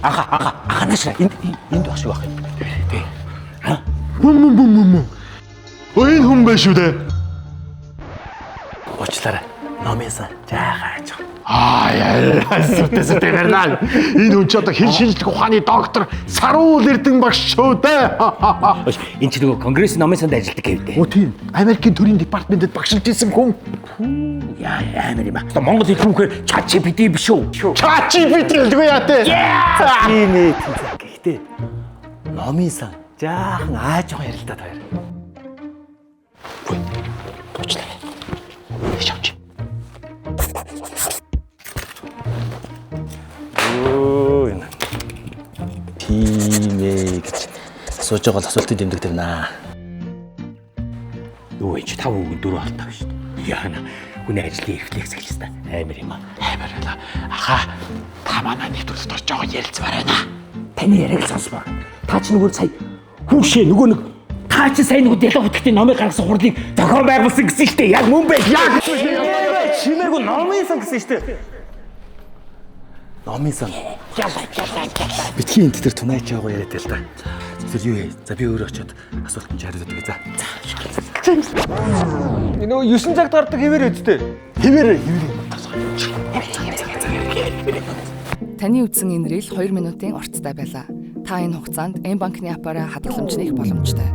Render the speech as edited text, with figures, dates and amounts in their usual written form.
Анхаанаас энд багш юу ах юм. Тий. Мм. Энэ хүн байх шүү дээ. Уучлаарай. Номынсан жаахан аж. Сүтээс тэрнаа. Энэ хүн ч одоо хэн шинжлэх ухааны доктор Саруул Эрдэнэ багш шүү дээ. Энд чи нөгөө конгресс номынсанд ажилладаг гэвдээ. Тийм. Америкийн төрийн департаментэд багшилж исэн хүн. Яа амар юм аа. Монгол хэл рүүхээр ChatGPT биш үү? ChatGPT гэлгүй яа те. Тийм ээ. Гэхдээ номынсан жаахан ааж байгаа ярилдаад баяр. Уучлаарай. Шавч. Тийм ээ гэж сууж байгаа асуултыг дэмдэг тэр наа. Юу энэ 5 үгэн 4 алтаа гэж шүү дээ. Яана хүний ажлын рефлекс гэж байна. Амар юм аа. Амар байна. Та манай нэвтрүүлэлд орж байгаа ярилцмаар байна. Таны яриаг сонсмоо. Та ч нөгөө сая хүүшээ нөгөө нэг та чи сайн нөгөө диалог хөтөлтийн номыг гаргасан хурлыг зохион байгуулсан гэсэн шүү дээ. Яг мөн байх. Яг чимээгүй номынсан гэсэн шүү дээ. Номынсан. Битгий энэ тэр тунаач яваа яриад л да. Тэр юу яа? За би өөрөө очиод асуулт нь хариулдаг гээ. За. Нөгөө 9 цагт гардаг хэвээр өдтэй. Хэвээр. Таны үзсэн энэ рeel 2 минутын урттай байлаа. Та энэ хугацаанд M банкны апаараа хадгаламжлах боломжтой.